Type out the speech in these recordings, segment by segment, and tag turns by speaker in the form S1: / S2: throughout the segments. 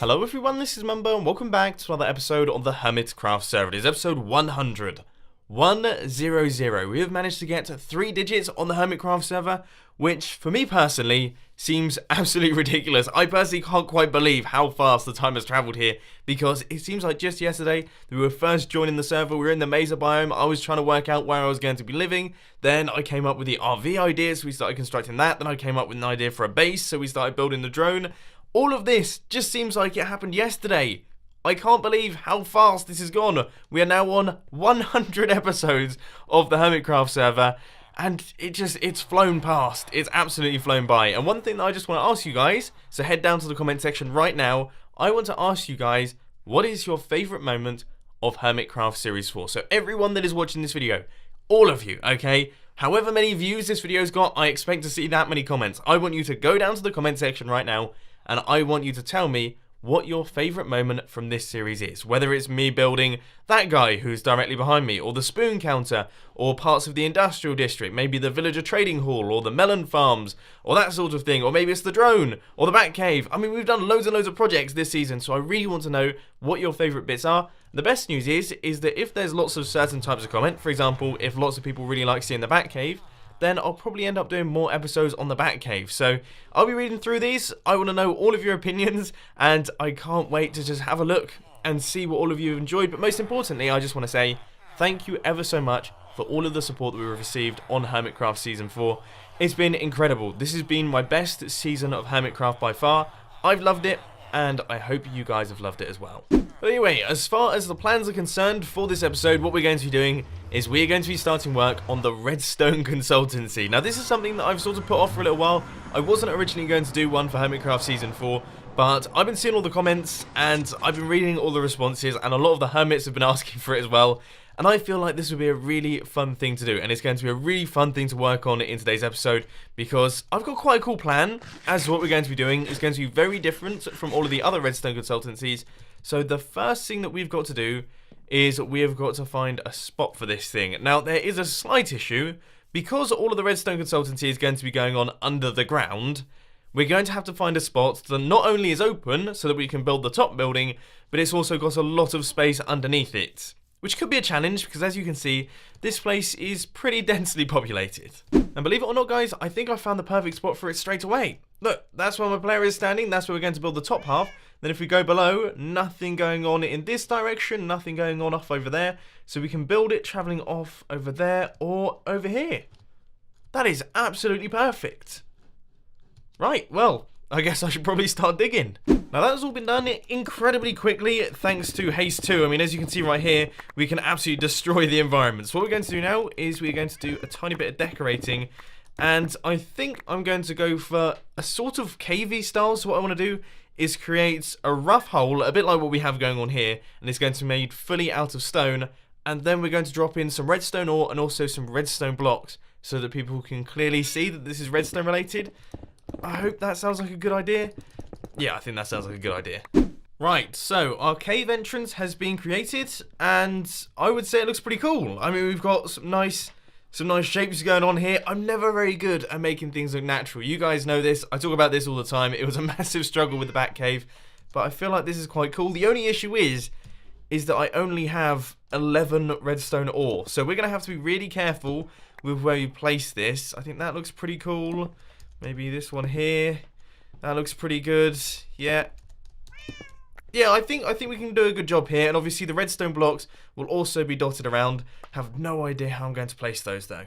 S1: Hello everyone, this is Mumbo and welcome back to another episode on the Hermitcraft server. It is episode 100. 100. We have managed to get 3 digits on the Hermitcraft server, which for me personally seems absolutely ridiculous. I personally can't quite believe how fast the time has travelled here, because it seems like just yesterday that we were first joining the server. We were in the Mesa biome. I was trying to work out where I was going to be living. Then I came up with the RV idea, so we started constructing that. Then I came up with an idea for a base, so we started building the drone. All of this just seems like it happened yesterday. I can't believe how fast this has gone. We are now on 100 episodes of the Hermitcraft server, and it's flown past. It's absolutely flown by. And one thing that I just want to ask you guys, so head down to the comment section right now. I want to ask you guys, what is your favourite moment of Hermitcraft Series 4? So everyone that is watching this video, all of you, okay? However many views this video's got, I expect to see that many comments. I want you to go down to the comment section right now, and I want you to tell me what your favourite moment from this series is. Whether it's me building that guy who's directly behind me, or the spoon counter, or parts of the industrial district, maybe the villager trading hall, or the melon farms, or that sort of thing, or maybe it's the drone, or the bat cave. I mean, we've done loads and loads of projects this season, so I really want to know what your favourite bits are. The best news is that if there's lots of certain types of comment, for example, if lots of people really like seeing the bat cave, then I'll probably end up doing more episodes on the Batcave. So I'll be reading through these. I want to know all of your opinions, and I can't wait to just have a look and see what all of you have enjoyed. But most importantly, I just want to say thank you ever so much for all of the support that we've received on Hermitcraft Season 4. It's been incredible. This has been my best season of Hermitcraft by far. I've loved it, and I hope you guys have loved it as well. But anyway, as far as the plans are concerned for this episode, what we're going to be doing is we're going to be starting work on the Redstone Consultancy. Now, this is something that I've sort of put off for a little while. I wasn't originally going to do one for Hermitcraft Season 4, but I've been seeing all the comments, and I've been reading all the responses, and a lot of the hermits have been asking for it as well. And I feel like this would be a really fun thing to do, and it's going to be a really fun thing to work on in today's episode, because I've got quite a cool plan as to what we're going to be doing. It's going to be very different from all of the other Redstone Consultancies. So the first thing that we've got to do is we have got to find a spot for this thing. Now, there is a slight issue. Because all of the Redstone Consultancy is going to be going on under the ground, we're going to have to find a spot that not only is open so that we can build the top building, but it's also got a lot of space underneath it. Which could be a challenge, because as you can see, this place is pretty densely populated. And believe it or not, guys, I think I found the perfect spot for it straight away. Look, that's where my player is standing. That's where we're going to build the top half. Then if we go below, nothing going on in this direction, nothing going on off over there. So we can build it travelling off over there or over here. That is absolutely perfect. Right, well, I guess I should probably start digging. Now, that's all been done incredibly quickly thanks to Haste 2. I mean, as you can see right here, we can absolutely destroy the environment. So what we're going to do now is we're going to do a tiny bit of decorating. And I think I'm going to go for a sort of cavey style. So what I want to do is create a rough hole, a bit like what we have going on here. And it's going to be made fully out of stone. And then we're going to drop in some redstone ore and also some redstone blocks so that people can clearly see that this is redstone related. I hope that sounds like a good idea. Yeah, I think that sounds like a good idea. Right, so our cave entrance has been created, and I would say it looks pretty cool. I mean, we've got some nice shapes going on here. I'm never very good at making things look natural. You guys know this. I talk about this all the time. It was a massive struggle with the bat cave, but I feel like this is quite cool. The only issue is that I only have 11 redstone ore, so we're going to have to be really careful with where you place this. I think that looks pretty cool. Maybe this one here. That looks pretty good. Yeah. Yeah, I think we can do a good job here. And obviously the redstone blocks will also be dotted around. Have no idea how I'm going to place those though.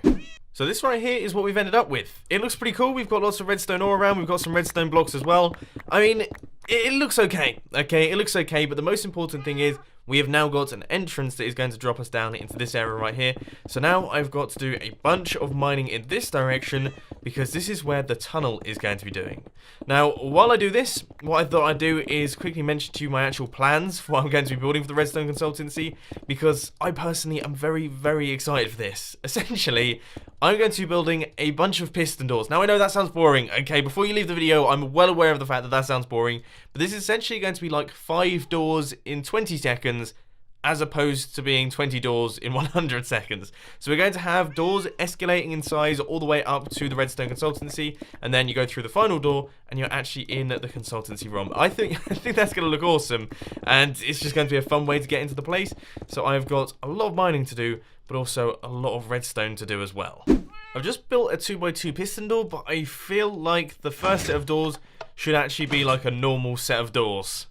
S1: So this right here is what we've ended up with. It looks pretty cool. We've got lots of redstone ore around. We've got some redstone blocks as well. I mean, it looks okay. Okay, it looks okay. But the most important thing is we have now got an entrance that is going to drop us down into this area right here. So now I've got to do a bunch of mining in this direction, because this is where the tunnel is going to be doing. Now, while I do this, what I thought I'd do is quickly mention to you my actual plans for what I'm going to be building for the Redstone Consultancy, because I personally am very, very excited for this. Essentially, I'm going to be building a bunch of piston doors. Now, I know that sounds boring, okay? Before you leave the video, I'm well aware of the fact that that sounds boring, but this is essentially going to be like 5 doors in 20 seconds, as opposed to being 20 doors in 100 seconds. So we're going to have doors escalating in size all the way up to the Redstone Consultancy, and then you go through the final door and you're actually in the consultancy room. I think that's going to look awesome, and it's just going to be a fun way to get into the place. So I've got a lot of mining to do, but also a lot of redstone to do as well. I've just built a 2x2 piston door, but I feel like the first set of doors should actually be like a normal set of doors.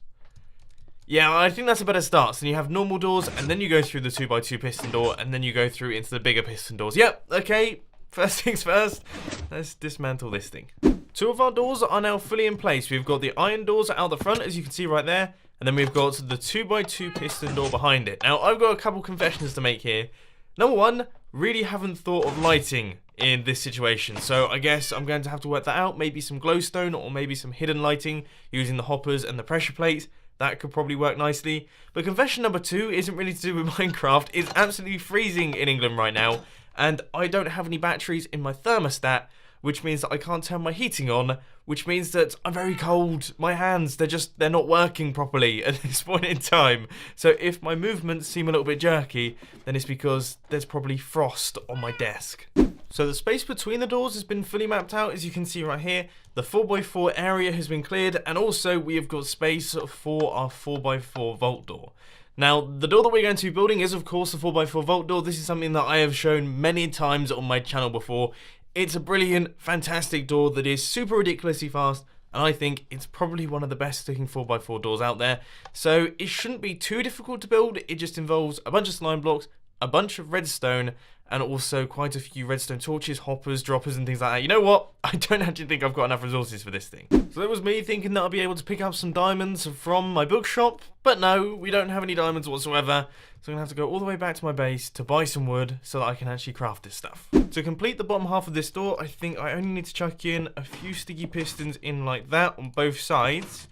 S1: Yeah, I think that's a better start. So you have normal doors, and then you go through the 2x2 piston door, and then you go through into the bigger piston doors. Yep, okay, first things first, let's dismantle this thing. Two of our doors are now fully in place. We've got the iron doors out the front, as you can see right there, and then we've got the 2x2 piston door behind it. Now, I've got a couple confessions to make here. Number one, really haven't thought of lighting in this situation, so I guess I'm going to have to work that out. Maybe some glowstone or maybe some hidden lighting using the hoppers and the pressure plates. That could probably work nicely. But confession number two isn't really to do with Minecraft. It's absolutely freezing in England right now, and I don't have any batteries in my thermostat, which means that I can't turn my heating on, which means that I'm very cold. My hands, they're not working properly at this point in time. So if my movements seem a little bit jerky, then it's because there's probably frost on my desk. So the space between the doors has been fully mapped out, as you can see right here. The 4x4 area has been cleared, and also we have got space for our 4x4 vault door. Now, the door that we're going to be building is, of course, the 4x4 vault door. This is something that I have shown many times on my channel before. It's a brilliant, fantastic door that is super ridiculously fast, and I think it's probably one of the best looking 4x4 doors out there. So it shouldn't be too difficult to build. It just involves a bunch of slime blocks, a bunch of redstone, and also quite a few redstone torches, hoppers, droppers, and things like that. You know what? I don't actually think I've got enough resources for this thing. So that was me thinking that I'd be able to pick up some diamonds from my bookshop, but no, we don't have any diamonds whatsoever. So I'm going to have to go all the way back to my base to buy some wood so that I can actually craft this stuff. To complete the bottom half of this door, I think I only need to chuck in a few sticky pistons in like that on both sides.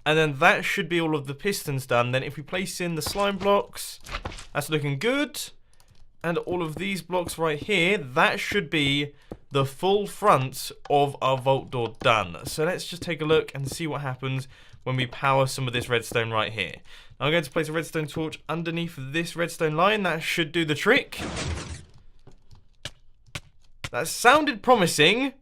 S1: And then that should be all of the pistons done. Then if we place in the slime blocks, that's looking good. And all of these blocks right here, that should be the full front of our vault door done. So let's just take a look and see what happens when we power some of this redstone right here. Now I'm going to place a redstone torch underneath this redstone line. That should do the trick. That sounded promising,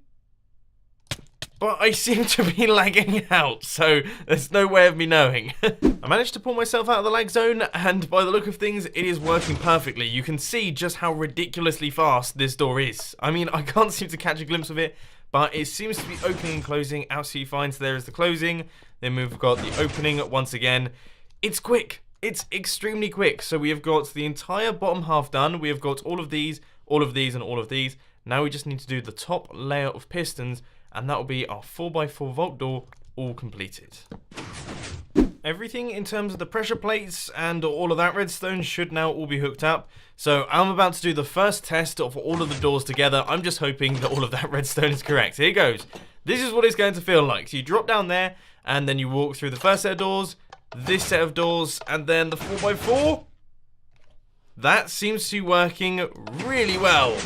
S1: but I seem to be lagging out, so there's no way of me knowing. I managed to pull myself out of the lag zone, and by the look of things, it is working perfectly. You can see just how ridiculously fast this door is. I mean, I can't seem to catch a glimpse of it, but it seems to be opening and closing absolutely fine. So there is the closing, then we've got the opening once again. It's quick. It's extremely quick. So we have got the entire bottom half done. We have got all of these, and all of these. Now we just need to do the top layer of pistons, and that will be our 4x4 vault door all completed. Everything in terms of the pressure plates and all of that redstone should now all be hooked up. So I'm about to do the first test of all of the doors together. I'm just hoping that all of that redstone is correct. Here goes. This is what it's going to feel like. So you drop down there, and then you walk through the first set of doors, this set of doors, and then the 4x4. That seems to be working really well.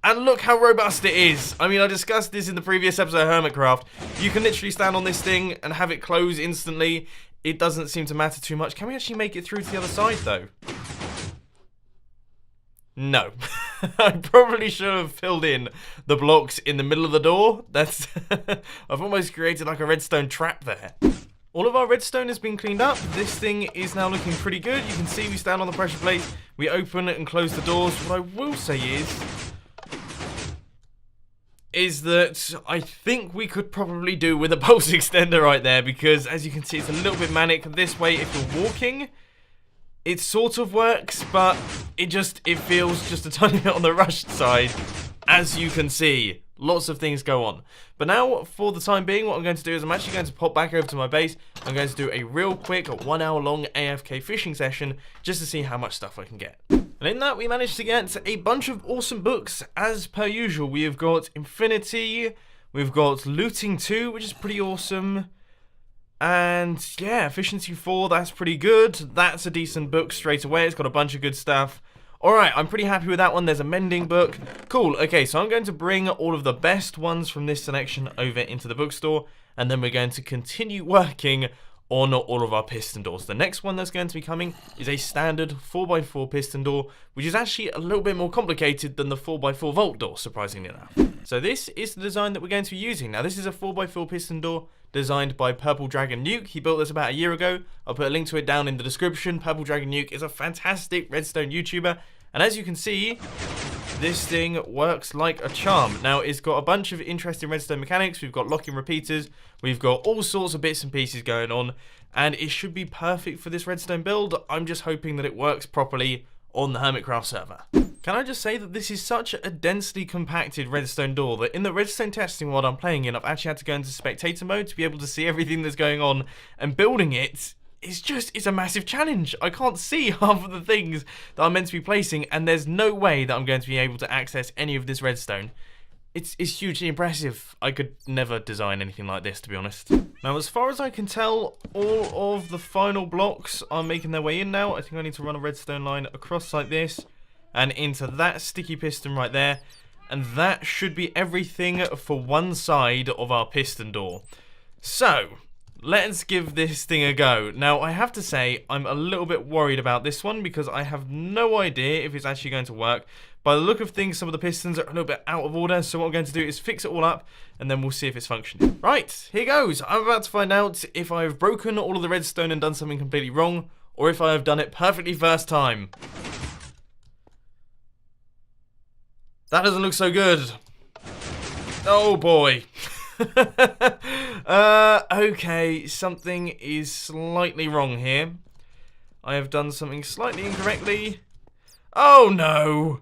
S1: And look how robust it is. I mean, I discussed this in the previous episode of Hermitcraft. You can literally stand on this thing and have it close instantly. It doesn't seem to matter too much. Can we actually make it through to the other side, though? No. I probably should have filled in the blocks in the middle of the door. That's I've almost created like a redstone trap there. All of our redstone has been cleaned up. This thing is now looking pretty good. You can see we stand on the pressure plate. We open and close the doors. What I will say is that I think we could probably do with a pulse extender right there, because as you can see, it's a little bit manic this way. If you're walking, it sort of works, but it feels just a tiny bit on the rushed side. As you can see, lots of things go on. But now, for the time being, what I'm going to do is I'm actually going to pop back over to my base. I'm going to do a real quick 1 hour long AFK fishing session just to see how much stuff I can get. And in that, we managed to get a bunch of awesome books, as per usual. We have got Infinity, we've got Looting 2, which is pretty awesome. And yeah, Efficiency 4, that's pretty good. That's a decent book straight away. It's got a bunch of good stuff. Alright, I'm pretty happy with that one. There's a mending book. Cool, okay, so I'm going to bring all of the best ones from this selection over into the bookstore, and then we're going to continue working on all of our piston doors. The next one that's going to be coming is a standard 4x4 piston door, which is actually a little bit more complicated than the 4x4 vault door, surprisingly enough. So this is the design that we're going to be using. Now this is a 4x4 piston door designed by Purple Dragon Nuke. He built this about a year ago. I'll put a link to it down in the description. Purple Dragon Nuke is a fantastic redstone YouTuber, and as you can see, this thing works like a charm. Now, it's got a bunch of interesting redstone mechanics. We've got locking repeaters. We've got all sorts of bits and pieces going on, and it should be perfect for this redstone build. I'm just hoping that it works properly on the Hermitcraft server. Can I just say that this is such a densely compacted redstone door that in the redstone testing world I'm playing in, I've actually had to go into spectator mode to be able to see everything that's going on, and building it it's a massive challenge. I can't see half of the things that I'm meant to be placing, and there's no way that I'm going to be able to access any of this redstone. It's hugely impressive. I could never design anything like this, to be honest. Now, as far as I can tell, all of the final blocks are making their way in now. I think I need to run a redstone line across like this and into that sticky piston right there, and that should be everything for one side of our piston door. So let's give this thing a go. Now, I have to say, I'm a little bit worried about this one because I have no idea if it's actually going to work. By the look of things, some of the pistons are a little bit out of order, so what I'm going to do is fix it all up, and then we'll see if it's functioning. Right, here goes. I'm about to find out if I've broken all of the redstone and done something completely wrong, or if I have done it perfectly first time. That doesn't look so good. Oh boy. Okay, something is slightly wrong here. I have done something slightly incorrectly. Oh no!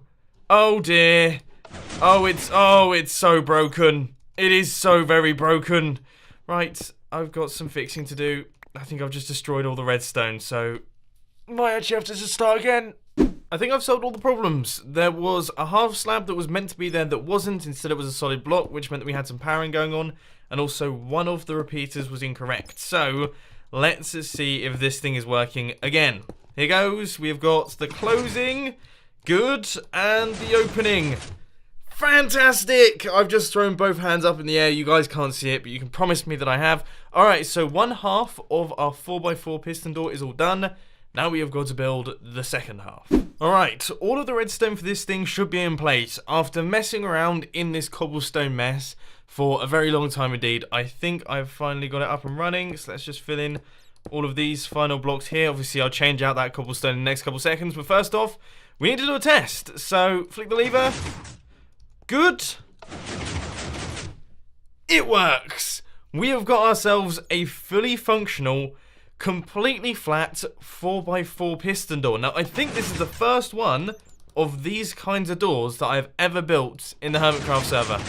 S1: Oh dear! Oh, it's so broken. It is so very broken. Right, I've got some fixing to do. I think I've just destroyed all the redstone, so might actually have to just start again. I think I've solved all the problems. There was a half slab that was meant to be there that wasn't. Instead, it was a solid block, which meant that we had some powering going on. And also, one of the repeaters was incorrect. So, let's see if this thing is working again. Here goes. We've got the closing. Good. And the opening. Fantastic! I've just thrown both hands up in the air. You guys can't see it, but you can promise me that I have. Alright, so one half of our 4x4 piston door is all done. Now we have got to build the second half. Alright, all of the redstone for this thing should be in place. After messing around in this cobblestone mess for a very long time indeed, I think I've finally got it up and running. So let's just fill in all of these final blocks here. Obviously, I'll change out that cobblestone in the next couple seconds. But first off, we need to do a test. So, flick the lever. Good. It works. We have got ourselves a fully functional, completely flat 4x4 piston door. Now, I think this is the first one of these kinds of doors that I've ever built in the Hermitcraft server.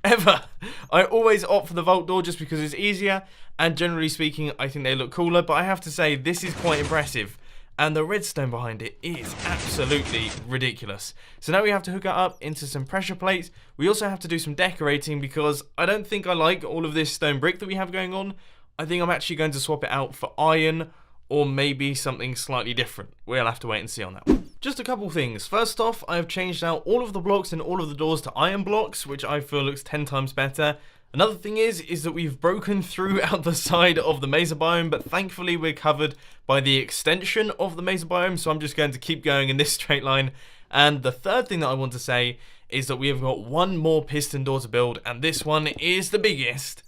S1: Ever. I always opt for the vault door just because it's easier, and generally speaking, I think they look cooler, but I have to say, this is quite impressive. And the redstone behind it is absolutely ridiculous. So now we have to hook it up into some pressure plates. We also have to do some decorating because I don't think I like all of this stone brick that we have going on. I think I'm actually going to swap it out for iron or maybe something slightly different. We'll have to wait and see on that one. Just a couple things. First off, I have changed out all of the blocks and all of the doors to iron blocks, which I feel looks 10 times better. Another thing is that we've broken through out the side of the mesa biome, but thankfully we're covered by the extension of the mesa biome, so I'm just going to keep going in this straight line. And the third thing that I want to say is that we have got one more piston door to build, and this one is the biggest.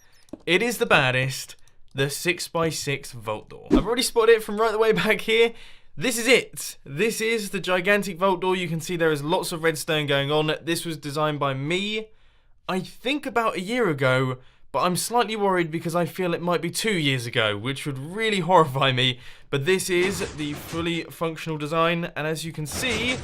S1: It is the baddest. The 6x6 vault door. I've already spotted it from right the way back here. This is it. This is the gigantic vault door. You can see there is lots of redstone going on. This was designed by me, I think about a year ago, but I'm slightly worried because I feel it might be 2 years ago, which would really horrify me. But this is the fully functional design, and as you can see,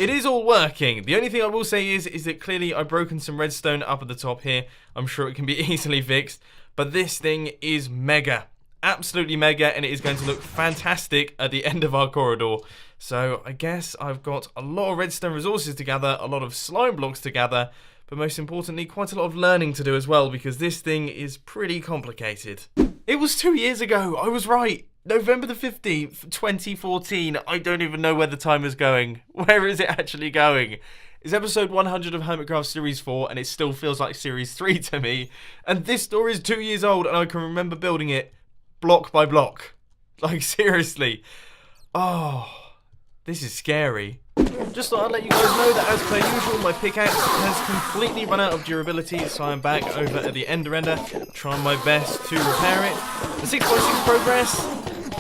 S1: it is all working. The only thing I will say is that clearly I've broken some redstone up at the top here. I'm sure it can be easily fixed. But this thing is mega, absolutely mega, and it is going to look fantastic at the end of our corridor. So I guess I've got a lot of redstone resources to gather, a lot of slime blocks to gather, but most importantly, quite a lot of learning to do as well, because this thing is pretty complicated. It was 2 years ago, I was right. November the 15th, 2014. I don't even know where the time is going. Where is it actually going? It's episode 100 of Hermitcraft Series 4, and it still feels like Series 3 to me. And this door is 2 years old, and I can remember building it block by block. Like, seriously. Oh, this is scary. Just thought I'd let you guys know that, as per usual, my pickaxe has completely run out of durability, so I'm back over at the ender, trying my best to repair it. The 6x6 progress,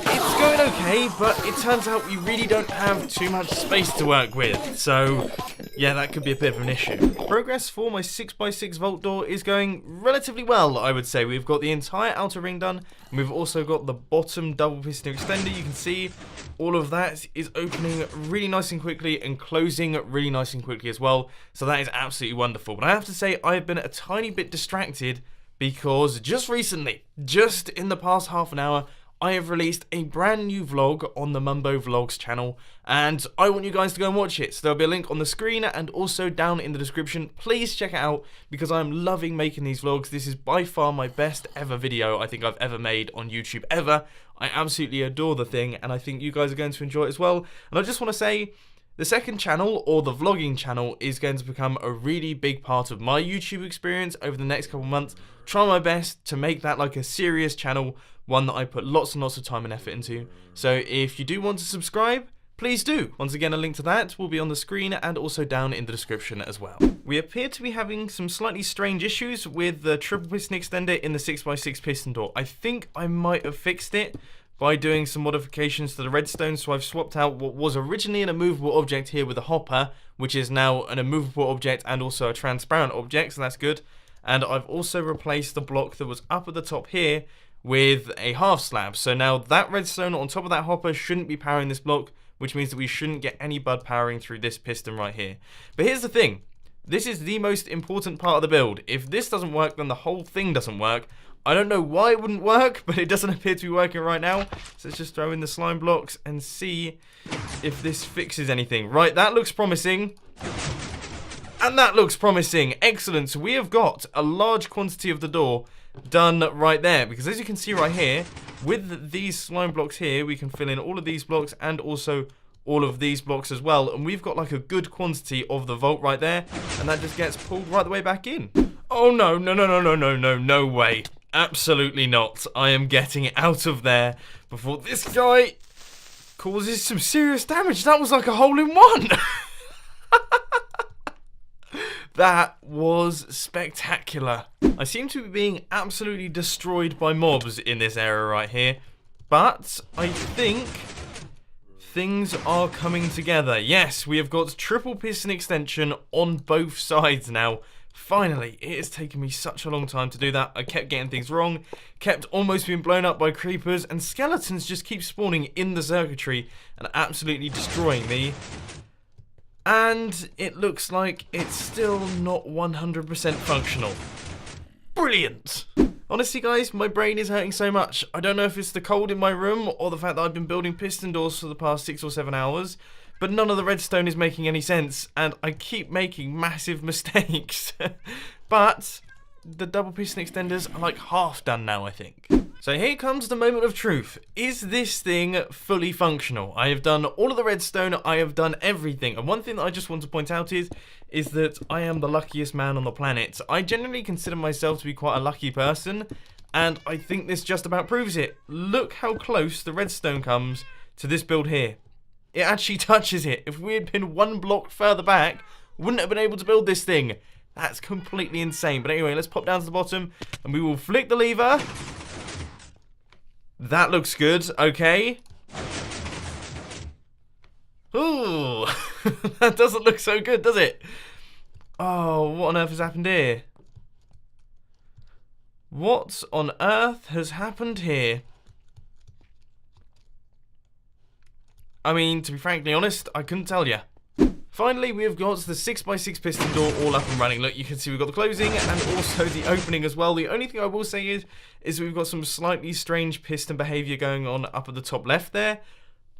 S1: it's going okay, but it turns out we really don't have too much space to work with, so yeah, that could be a bit of an issue. Progress for my 6x6 vault door is going relatively well, I would say. We've got the entire outer ring done, and we've also got the bottom double piston extender. You can see all of that is opening really nice and quickly and closing really nice and quickly as well, so that is absolutely wonderful. But I have to say, I've been a tiny bit distracted because just recently, just in the past half an hour, I have released a brand new vlog on the Mumbo Vlogs channel, and I want you guys to go and watch it. So there'll be a link on the screen and also down in the description. Please check it out because I'm loving making these vlogs. This is by far my best ever video I think I've ever made on YouTube ever. I absolutely adore the thing, and I think you guys are going to enjoy it as well. And I just want to say, the second channel, or the vlogging channel, is going to become a really big part of my YouTube experience over the next couple months. Try my best to make that like a serious channel, one that I put lots and lots of time and effort into. So if you do want to subscribe, please do. Once again, a link to that will be on the screen and also down in the description as well. We appear to be having some slightly strange issues with the triple piston extender in the 6x6 piston door. I think I might have fixed it by doing some modifications to the redstone. So I've swapped out what was originally an immovable object here with a hopper, which is now an immovable object and also a transparent object, so that's good. And I've also replaced the block that was up at the top here with a half slab. So now that redstone on top of that hopper shouldn't be powering this block, which means that we shouldn't get any bud powering through this piston right here. But here's the thing. This is the most important part of the build. If this doesn't work, then the whole thing doesn't work. I don't know why it wouldn't work, but it doesn't appear to be working right now. So let's just throw in the slime blocks and see if this fixes anything. Right, that looks promising. And that looks promising. Excellent. So we have got a large quantity of the door done right there, because as you can see right here, with these slime blocks here, we can fill in all of these blocks and also all of these blocks as well, and we've got like a good quantity of the vault right there, and that just gets pulled right the way back in. Oh no, no way. Absolutely not. I am getting it out of there before this guy causes some serious damage. That was like a hole in one. That was spectacular. I seem to be being absolutely destroyed by mobs in this area right here, but I think things are coming together. Yes, we have got triple piston extension on both sides now. Finally, it has taken me such a long time to do that. I kept getting things wrong, kept almost being blown up by creepers, and skeletons just keep spawning in the circuitry and absolutely destroying me. And it looks like it's still not 100% functional. Brilliant! Honestly, guys, my brain is hurting so much. I don't know if it's the cold in my room or the fact that I've been building piston doors for the past 6 or 7 hours, but none of the redstone is making any sense, and I keep making massive mistakes. But the double piston extenders are like half done now, I think. So here comes the moment of truth. Is this thing fully functional? I have done all of the redstone, I have done everything. And one thing that I just want to point out is that I am the luckiest man on the planet. I generally consider myself to be quite a lucky person, and I think this just about proves it. Look how close the redstone comes to this build here. It actually touches it. If we had been one block further back, wouldn't have been able to build this thing. That's completely insane. But anyway, let's pop down to the bottom, and we will flick the lever. That looks good, okay. Ooh, that doesn't look so good, does it? Oh, what on earth has happened here? What on earth has happened here? I mean, to be frankly honest, I couldn't tell you. Finally, we have got the 6x6 piston door all up and running. Look, you can see we've got the closing and also the opening as well. The only thing I will say is we've got some slightly strange piston behavior going on up at the top left there.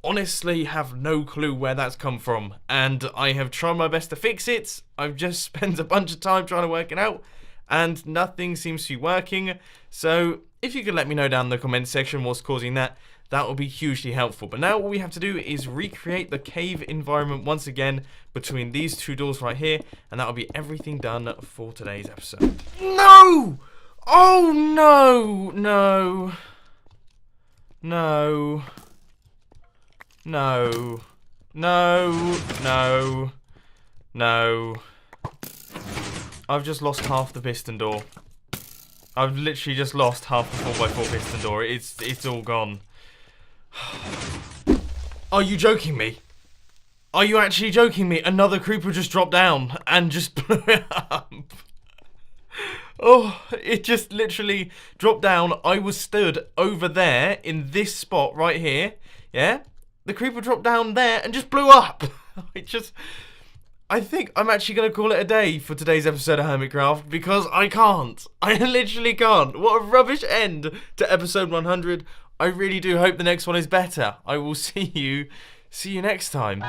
S1: Honestly, have no clue where that's come from, and I have tried my best to fix it. I've just spent a bunch of time trying to work it out, and nothing seems to be working. So if you could let me know down in the comment section what's causing that, that will be hugely helpful. But now all we have to do is recreate the cave environment once again between these two doors right here, and that will be everything done for today's episode. No! Oh no! No. No. No. No. No. No. I've just lost half the piston door. I've literally just lost half the 4x4 piston door. It's all gone. Are you joking me? Are you actually joking me? Another creeper just dropped down and just blew it up. Oh, it just literally dropped down. I was stood over there in this spot right here. Yeah? The creeper dropped down there and just blew up. I think I'm actually going to call it a day for today's episode of Hermitcraft because I can't. I literally can't. What a rubbish end to episode 100. I really do hope the next one is better. I will see you next time.